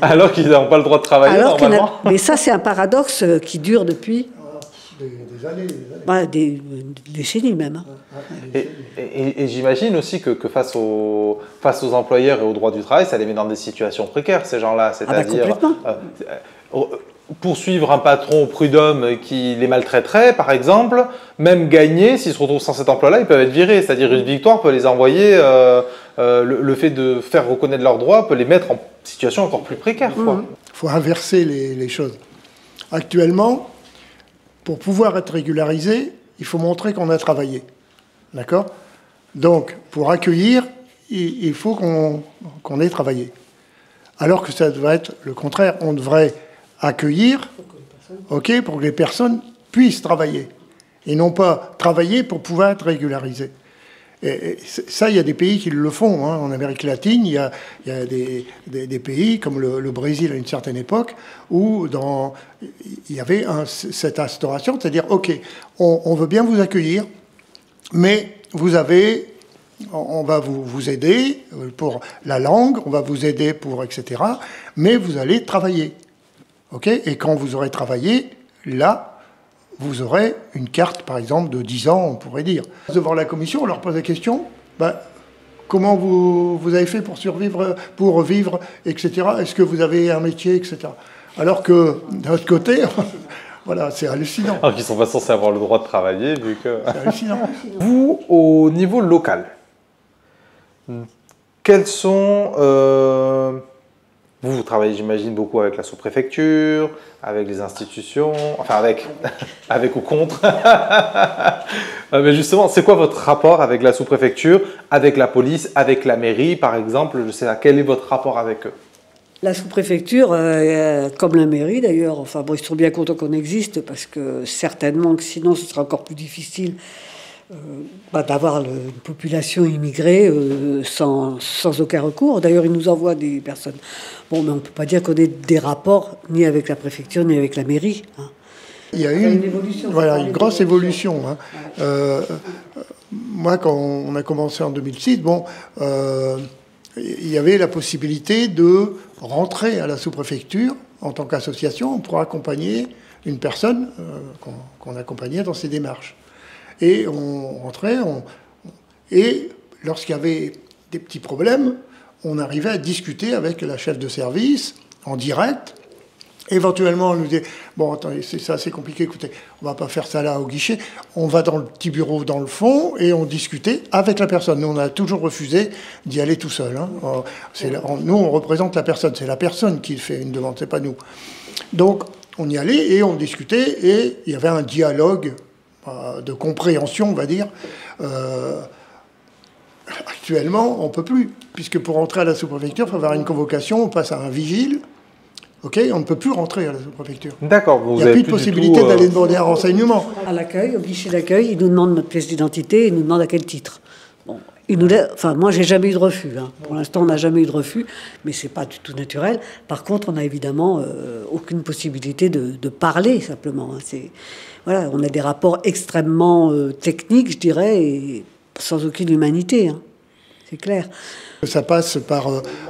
Alors qu'ils n'ont pas le droit de travailler, normalement. Mais ça, c'est un paradoxe qui dure depuis... Des années. Des décennies même. Et j'imagine aussi que face aux employeurs et aux droits du travail, ça les met dans des situations précaires, ces gens-là. C'est-à-dire poursuivre un patron au prud'homme qui les maltraiterait, par exemple, même gagner, s'ils se retrouvent sans cet emploi-là, ils peuvent être virés. C'est-à-dire une victoire peut les envoyer, le fait de faire reconnaître leurs droits peut les mettre en situation encore plus précaire. Il faut inverser les choses. Actuellement, pour pouvoir être régularisé, il faut montrer qu'on a travaillé. D'accord? Donc, pour accueillir, il faut qu'on ait travaillé. Alors que ça devrait être le contraire. On devrait accueillir, pour que les personnes puissent travailler. Et non pas travailler pour pouvoir être régularisés. Et ça, il y a des pays qui le font. En Amérique latine, il y a des pays comme le Brésil à une certaine époque où il y avait cette instauration, c'est-à-dire, on veut bien vous accueillir, mais on va vous aider pour la langue, on va vous aider pour etc., mais vous allez travailler. Et quand vous aurez travaillé, là, vous aurez une carte, par exemple, de 10 ans, on pourrait dire. Devant la commission, on leur pose la question, comment vous avez fait pour survivre, pour vivre, etc. Est-ce que vous avez un métier, etc. Alors que, d'un autre côté, voilà, c'est hallucinant. Alors qu'ils ne sont pas censés avoir le droit de travailler, vu que... C'est hallucinant. Vous, au niveau local, quels sont... Vous travaillez, j'imagine, beaucoup avec la sous-préfecture, avec les institutions, enfin avec ou contre. Mais justement, c'est quoi votre rapport avec la sous-préfecture, avec la police, avec la mairie, par exemple? Je sais pas, quel est votre rapport avec eux? La sous-préfecture, comme la mairie d'ailleurs, ils sont bien contents qu'on existe parce que certainement que sinon ce sera encore plus difficile d'avoir une population immigrée sans aucun recours. D'ailleurs, ils nous envoient des personnes. Mais on ne peut pas dire qu'on ait des rapports ni avec la préfecture ni avec la mairie. Il y a une grosse évolution. Moi, quand on a commencé en 2006, il y avait la possibilité de rentrer à la sous-préfecture en tant qu'association pour accompagner une personne qu'on accompagnait dans ses démarches. Et on rentrait, et lorsqu'il y avait des petits problèmes, on arrivait à discuter avec la chef de service en direct. Éventuellement, on nous disait, attendez, c'est assez compliqué, écoutez, on va pas faire ça là au guichet, on va dans le petit bureau dans le fond, et on discutait avec la personne. Nous, on a toujours refusé d'y aller tout seul. Nous, on représente la personne, c'est la personne qui fait une demande, c'est pas nous. Donc, on y allait et on discutait, et il y avait un dialogue de compréhension, on va dire. Actuellement, on ne peut plus, puisque pour rentrer à la sous-préfecture, il faut avoir une convocation, on passe à un vigile. Ok, on ne peut plus rentrer à la sous-préfecture. D'accord. Il n'y a plus de possibilité d'aller demander un renseignement. À l'accueil, au guichet d'accueil, ils nous demandent notre pièce d'identité, ils nous demandent à quel titre. Bon, enfin, moi, j'ai jamais eu de refus. Hein. Pour l'instant, on n'a jamais eu de refus, mais c'est pas du tout naturel. Par contre, on n'a évidemment aucune possibilité de parler, simplement. Hein. Voilà, on a des rapports extrêmement techniques, je dirais, et sans aucune humanité. Hein. C'est clair. Ça passe par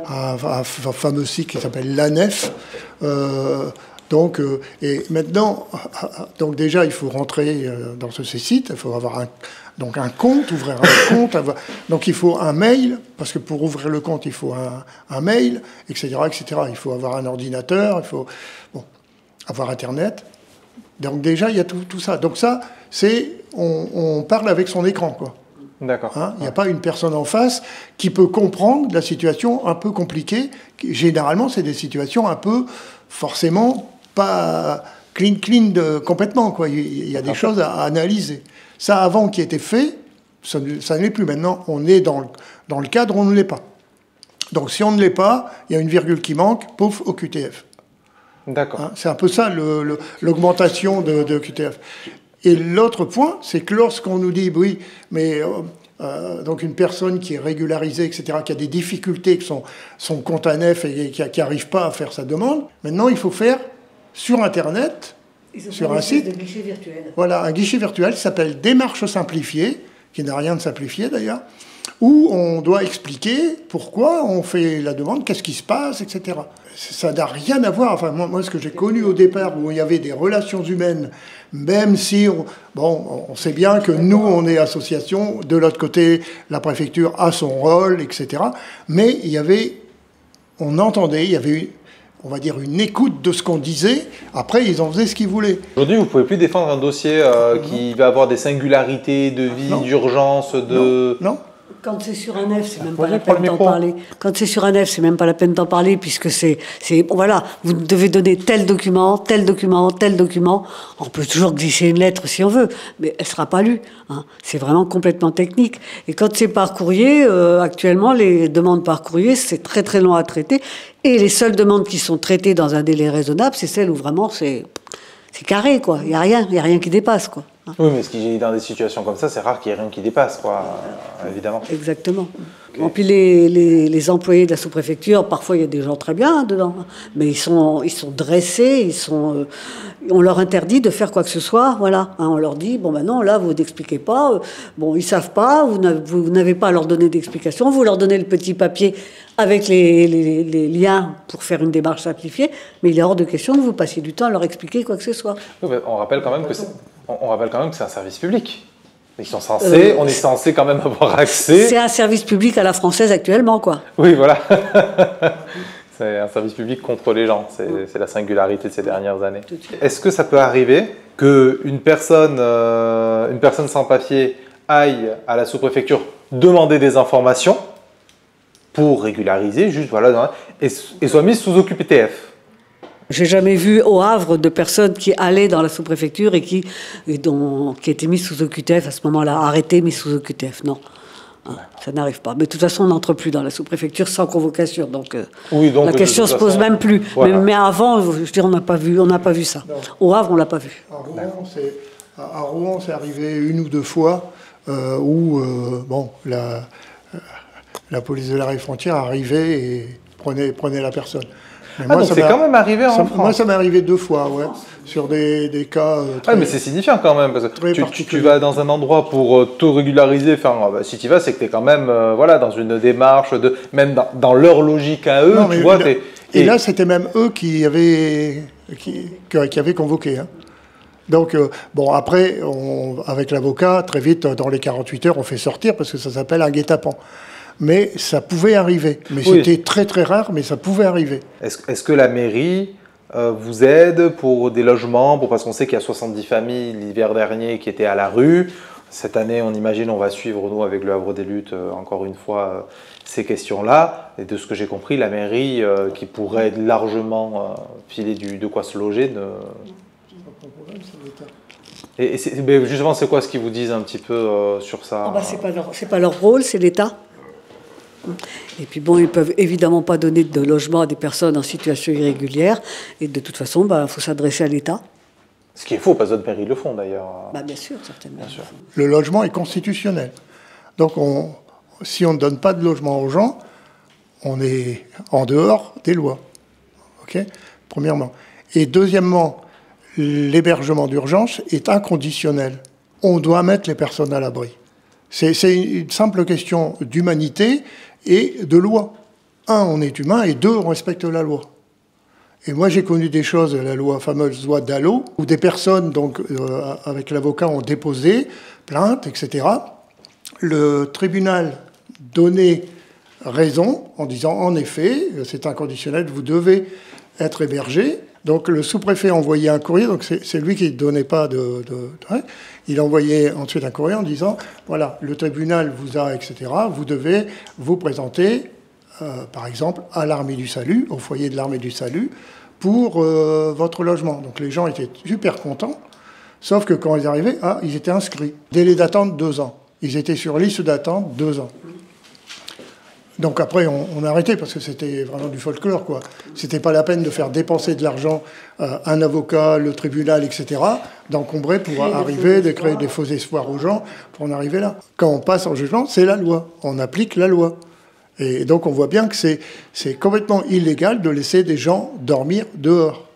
un fameux site qui s'appelle l'ANEF. Et maintenant, donc déjà, il faut rentrer dans ce site, il faut avoir un compte, ouvrir un compte. Donc il faut un mail, parce que pour ouvrir le compte, il faut un mail, etc., etc. Il faut avoir un ordinateur, il faut avoir Internet. Donc déjà, il y a tout ça. Donc ça, on parle avec son écran, quoi. D'accord. Hein, il n'y a pas une personne en face qui peut comprendre la situation un peu compliquée. Généralement, c'est des situations un peu, forcément, pas clean complètement, quoi. Il y a des choses à analyser. Ça, avant, qui était fait, ça ne l'est plus. Maintenant, on est dans le cadre, on ne l'est pas. Donc, si on ne l'est pas, il y a une virgule qui manque, pouf, au QTF. D'accord. Hein, c'est un peu ça, l'augmentation de QTF. Et l'autre point, c'est que lorsqu'on nous dit, oui, mais donc une personne qui est régularisée, etc., qui a des difficultés, que son compte ANEF et qui n'arrive pas à faire sa demande, maintenant il faut faire sur Internet, sur un site, de guichet virtuel. Voilà, un guichet virtuel qui s'appelle Démarche simplifiée, qui n'a rien de simplifié d'ailleurs, où on doit expliquer pourquoi on fait la demande, qu'est-ce qui se passe, etc. Ça n'a rien à voir. Enfin, moi, ce que j'ai connu au départ, où il y avait des relations humaines, même si, on sait bien que nous, on est association, de l'autre côté, la préfecture a son rôle, etc. Mais on entendait, il y avait on va dire, une écoute de ce qu'on disait. Après, ils en faisaient ce qu'ils voulaient. Aujourd'hui, vous ne pouvez plus défendre un dossier qui va avoir des singularités de vie, d'urgence, de... Non. Quand c'est sur un F, c'est même pas la peine d'en parler. Quand c'est sur un F, c'est même pas la peine d'en parler, puisque voilà, vous devez donner tel document, tel document, tel document. On peut toujours glisser une lettre si on veut, mais elle sera pas lue. Hein. C'est vraiment complètement technique. Et quand c'est par courrier, actuellement, les demandes par courrier, c'est très très long à traiter. Et les seules demandes qui sont traitées dans un délai raisonnable, c'est celles où vraiment c'est carré, quoi. Il y a rien qui dépasse, quoi. Oui, mais dans des situations comme ça, c'est rare qu'il y ait rien qui dépasse, quoi, évidemment. Exactement. Okay. Et puis les employés de la sous-préfecture, parfois il y a des gens très bien dedans, mais ils sont dressés, on leur interdit de faire quoi que ce soit, voilà. Hein, on leur dit, bon ben non, là vous n'expliquez pas, ils savent pas, vous n'avez pas à leur donner d'explication, vous leur donnez le petit papier avec les liens pour faire une démarche simplifiée, mais il est hors de question que vous passiez du temps à leur expliquer quoi que ce soit. Oui, on rappelle quand même que c'est un service public. On est censé quand même avoir accès. C'est un service public à la française actuellement, quoi. Oui, voilà. C'est un service public contre les gens. C'est la singularité de ces dernières années. Est-ce que ça peut arriver qu'une personne sans papier aille à la sous-préfecture demander des informations pour régulariser, juste voilà, et soit mise sous OQTF? J'ai jamais vu au Havre de personnes qui allaient dans la sous-préfecture et qui étaient mises sous OQTF à ce moment-là, arrêtées, mises sous OQTF. Non, ça n'arrive pas. Mais de toute façon, on n'entre plus dans la sous-préfecture sans convocation, donc la question se pose même plus. Voilà. Mais avant, je veux dire, on n'a pas vu ça. Non. Au Havre, on l'a pas vu. À Rouen, c'est arrivé une ou deux fois où la police de l'arrêt frontière arrivait et prenait la personne. Donc c'est quand même arrivé en France. Moi, ça m'est arrivé 2 fois, ouais, sur des cas très... mais c'est signifiant quand même, parce que tu vas dans un endroit pour te régulariser, si tu y vas, c'est que tu es quand même dans une démarche, même dans leur logique à eux, non, tu vois. Et là, c'était même eux qui avaient convoqué. Hein. Donc, après, avec l'avocat, très vite, dans les 48 heures, on fait sortir, parce que ça s'appelle un guet-apens. Mais ça pouvait arriver. Mais c'était très très rare, mais ça pouvait arriver. Est-ce que la mairie vous aide pour des logements, parce qu'on sait qu'il y a 70 familles l'hiver dernier qui étaient à la rue, Cette année, on imagine, on va suivre, nous, avec le Havre des Luttes, encore une fois, ces questions-là. Et de ce que j'ai compris, la mairie, qui pourrait largement filer de quoi se loger, Et justement, c'est quoi ce qu'ils vous disent un petit peu sur ça? C'est pas leur rôle, c'est l'État. Et puis bon, ils peuvent évidemment pas donner de logement à des personnes en situation irrégulière. Et de toute façon, faut s'adresser à l'État. Ce qui est faux, parce que d'autres mairies le font d'ailleurs. Bien sûr, certainement. Bien sûr. Le logement est constitutionnel. Donc si on ne donne pas de logement aux gens, on est en dehors des lois. OK ? Premièrement. Et deuxièmement, l'hébergement d'urgence est inconditionnel. On doit mettre les personnes à l'abri. C'est une simple question d'humanité et de loi. Un, on est humain, et deux, on respecte la loi. Et moi, j'ai connu des choses, la fameuse loi Dallot, où des personnes, donc, avec l'avocat, ont déposé plainte, etc. Le tribunal donnait raison en disant, en effet, c'est inconditionnel, vous devez être hébergé. Donc le sous-préfet envoyait un courrier, donc c'est lui qui ne donnait pas il envoyait ensuite un courrier en disant, voilà, le tribunal vous a, etc., vous devez vous présenter, par exemple, à l'Armée du Salut, au foyer de l'Armée du Salut, pour votre logement. Donc les gens étaient super contents, sauf que quand ils arrivaient, ils étaient inscrits. Délai d'attente 2 ans. Ils étaient sur liste d'attente 2 ans. Donc après, on a arrêté parce que c'était vraiment du folklore, quoi. C'était pas la peine de faire dépenser de l'argent un avocat, le tribunal, etc., d'encombrer pour arriver, de créer des faux espoirs aux gens pour en arriver là. Quand on passe en jugement, c'est la loi. On applique la loi. Et donc on voit bien que c'est complètement illégal de laisser des gens dormir dehors.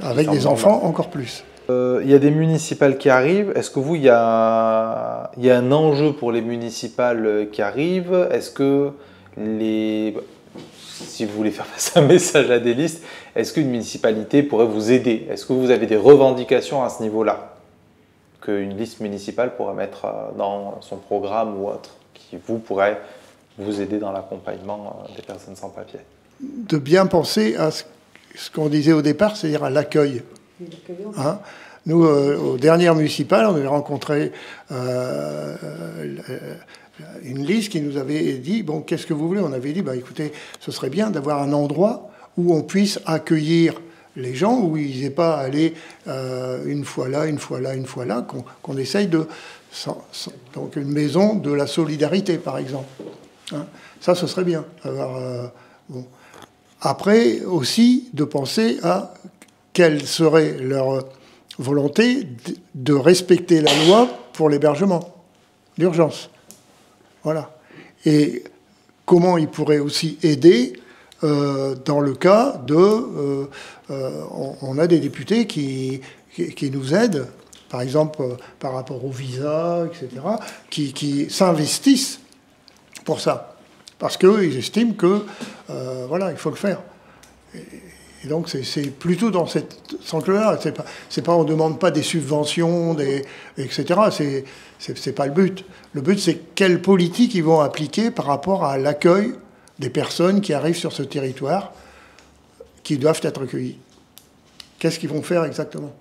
Avec des enfants, encore plus. Il y a des municipales qui arrivent. Est-ce que vous, il y a un enjeu pour les municipales qui arrivent? Est-ce que si vous voulez faire passer un message à des listes, est-ce qu'une municipalité pourrait vous aider? Est-ce que vous avez des revendications à ce niveau-là qu'une liste municipale pourrait mettre dans son programme ou autre, qui pourrait vous aider dans l'accompagnement des personnes sans papier? De bien penser à ce qu'on disait au départ, c'est-à-dire à l'accueil. Hein? Nous, aux dernières municipales, on avait rencontré une liste qui nous avait dit, bon, qu'est-ce que vous voulez? On avait dit, écoutez, ce serait bien d'avoir un endroit où on puisse accueillir les gens, où ils n'aient pas à aller une fois là, une fois là, une fois là, qu'on essaye de... donc une maison de la solidarité, par exemple. Hein? Ça, ce serait bien. Bon. Après, aussi, de penser à quelle serait leur volonté de respecter la loi pour l'hébergement d'urgence. Voilà. Et comment ils pourraient aussi aider dans le cas de... on a des députés qui nous aident, par exemple par rapport au visa, etc., qui s'investissent pour ça. Parce qu'eux, ils estiment que, voilà, il faut le faire. Et donc, c'est plutôt dans cette sens-là. C'est pas, on ne demande pas des subventions, etc. C'est pas le but. Le but, c'est quelle politique ils vont appliquer par rapport à l'accueil des personnes qui arrivent sur ce territoire, qui doivent être accueillies. Qu'est-ce qu'ils vont faire exactement?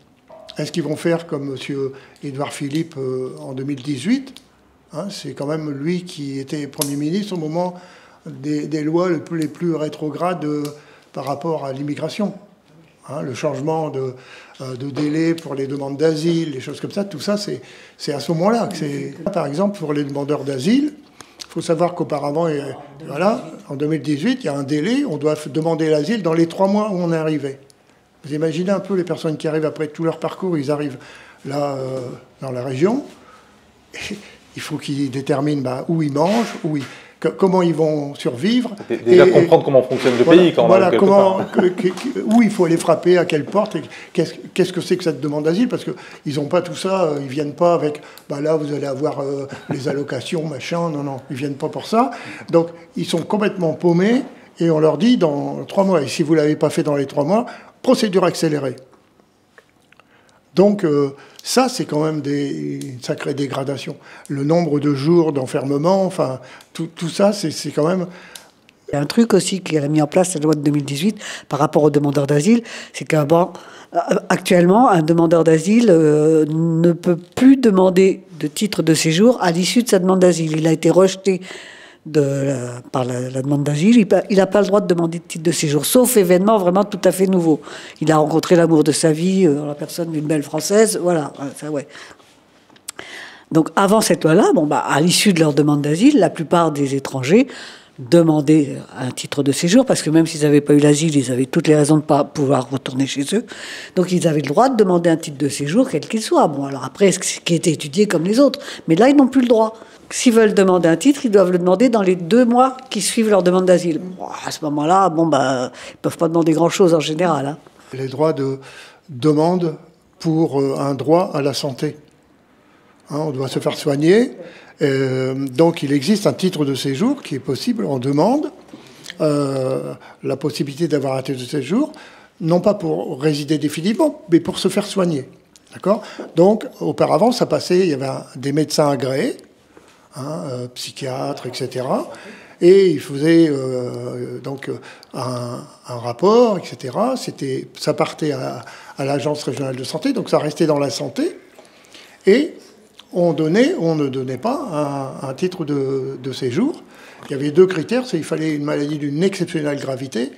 Est-ce qu'ils vont faire comme M. Édouard Philippe en 2018 hein, c'est quand même lui qui était Premier ministre au moment des lois les plus rétrogrades par rapport à l'immigration. Hein, le changement de délai pour les demandes d'asile, les choses comme ça, tout ça, c'est à ce moment-là que c'est... Par exemple, pour les demandeurs d'asile, il faut savoir qu'auparavant, voilà, en 2018, il y a un délai, on doit demander l'asile dans les 3 mois où on est arrivé. Vous imaginez un peu les personnes qui arrivent après tout leur parcours, ils arrivent là, dans la région, et il faut qu'ils déterminent où ils mangent, comment ils vont survivre. Déjà comprendre comment fonctionne le pays quand même. Voilà, où il faut aller frapper, à quelle porte, qu'est-ce que c'est que cette demande d'asile, parce qu'ils n'ont pas tout ça, ils ne viennent pas avec, là vous allez avoir les allocations, machin, non, ils ne viennent pas pour ça. Donc ils sont complètement paumés, et on leur dit dans 3 mois, et si vous ne l'avez pas fait dans les 3 mois, procédure accélérée. Donc ça, c'est quand même une sacrée dégradation. Le nombre de jours d'enfermement, enfin, tout ça, c'est quand même... Il y a un truc aussi qui a mis en place la loi de 2018 par rapport aux demandeurs d'asile, c'est qu'avant, actuellement, un demandeur d'asile ne peut plus demander de titre de séjour à l'issue de sa demande d'asile. Il a été rejeté par la demande d'asile. Il n'a pas le droit de demander de titre de séjour, sauf événement vraiment tout à fait nouveau. Il a rencontré l'amour de sa vie, la personne d'une belle Française, voilà, ça ouais. Donc avant cette loi-là, à l'issue de leur demande d'asile, la plupart des étrangers demandaient un titre de séjour, parce que même s'ils n'avaient pas eu l'asile, ils avaient toutes les raisons de ne pas pouvoir retourner chez eux. Donc ils avaient le droit de demander un titre de séjour, quel qu'il soit. Bon, alors après, ce qui était étudié comme les autres. Mais là, ils n'ont plus le droit. S'ils veulent demander un titre, ils doivent le demander dans les 2 mois qui suivent leur demande d'asile. Bon, à ce moment-là, ils ne peuvent pas demander grand-chose en général. Hein. Les droits de demande pour un droit à la santé. Hein, on doit se faire soigner. Donc il existe un titre de séjour qui est possible, on demande la possibilité d'avoir un titre de séjour, non pas pour résider définitivement, mais pour se faire soigner. D'accord ? Donc auparavant, ça passait, il y avait des médecins agréés, psychiatres, etc. Et ils faisaient donc un rapport, etc. Ça partait à l'agence régionale de santé, donc ça restait dans la santé. Et on ne donnait pas un titre de séjour. Il y avait 2 critères, c'est qu'il fallait une maladie d'une exceptionnelle gravité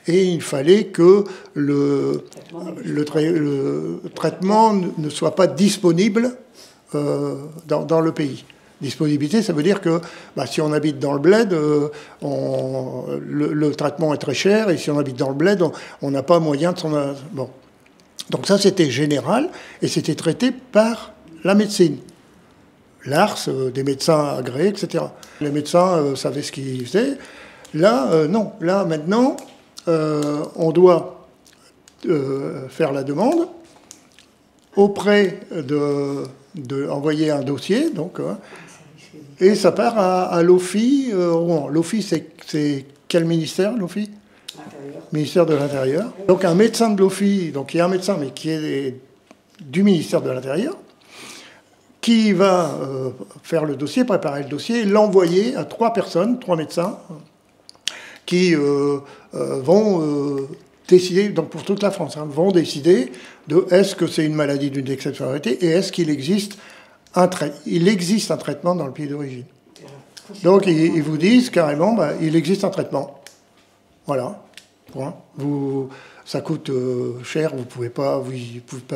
et il fallait que le traitement ne soit pas disponible dans le pays. Disponibilité, ça veut dire que si on habite dans le bled, le traitement est très cher, et si on habite dans le bled, on n'a pas moyen de s'en... Bon. Donc ça, c'était général, et c'était traité par la médecine. L'ARS, des médecins agréés, etc. Les médecins savaient ce qu'ils faisaient. Là, non. Là, maintenant, on doit faire la demande auprès envoyer un dossier, donc, et ça part à l'OFII. L'OFII, c'est quel ministère, l'OFII ? Ministère de l'Intérieur. Donc un médecin de l'OFII, donc il y a un médecin, mais qui est du ministère de l'Intérieur, qui va faire le dossier, préparer le dossier, l'envoyer à 3 personnes, 3 médecins, qui vont décider, donc pour toute la France, vont décider de est-ce que c'est une maladie d'une exceptionnalité et est-ce qu'il existe un traitement dans le pays d'origine. Donc ils vous disent carrément, il existe un traitement. Voilà. Point. Ça coûte cher, vous ne pouvez pas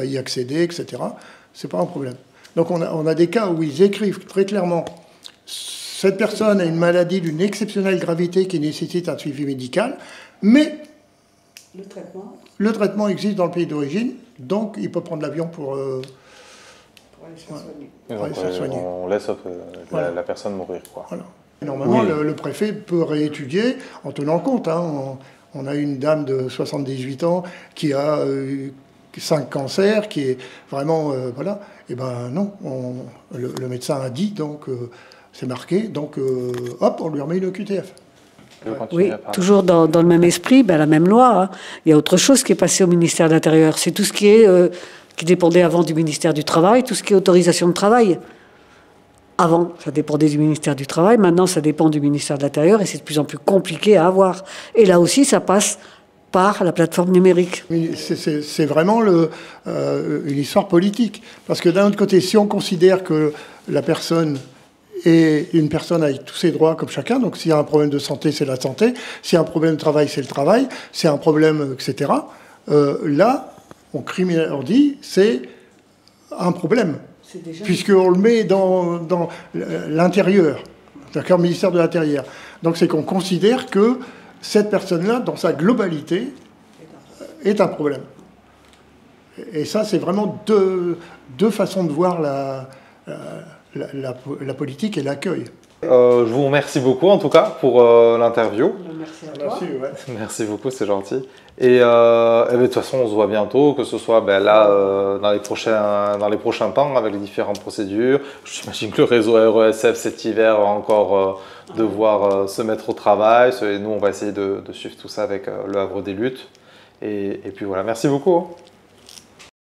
y accéder, etc. C'est pas un problème. Donc on a des cas où ils écrivent très clairement cette personne a une maladie d'une exceptionnelle gravité qui nécessite un suivi médical, mais le traitement existe dans le pays d'origine, donc il peut prendre l'avion pour aller se faire soigner. On laisse la personne mourir, quoi. Voilà. Normalement, le préfet peut réétudier en tenant compte. On a une dame de 78 ans qui a 5 cancers, qui est vraiment... voilà. Eh ben non, le médecin a dit, donc c'est marqué, donc hop, on lui remet une QTF. Oui, toujours dans le même esprit, la même loi. Hein. Il y a autre chose qui est passé au ministère de l'Intérieur. C'est tout ce qui dépendait avant du ministère du Travail, tout ce qui est autorisation de travail. Avant, ça dépendait du ministère du Travail. Maintenant, ça dépend du ministère de l'Intérieur et c'est de plus en plus compliqué à avoir. Et là aussi, ça passe par la plateforme numérique. C'est vraiment une histoire politique. Parce que d'un autre côté, si on considère que la personne est une personne avec tous ses droits comme chacun, donc s'il y a un problème de santé, c'est la santé, s'il y a un problème de travail, c'est le travail, s'il y a un problème, etc., là, on dit c'est un problème. Puisqu'on le met dans l'intérieur, d'accord, ministère de l'Intérieur. Donc c'est qu'on considère que cette personne-là, dans sa globalité, est un problème. Et ça, c'est vraiment deux façons de voir la politique et l'accueil. Je vous remercie beaucoup, en tout cas, pour l'interview. Merci à toi. Merci beaucoup, c'est gentil. Et de toute façon, on se voit bientôt, que ce soit là, dans les prochains temps, avec les différentes procédures. J'imagine que le réseau RESF cet hiver va encore devoir se mettre au travail. Et nous, on va essayer de suivre tout ça avec le Havre des Luttes. Et puis voilà, merci beaucoup.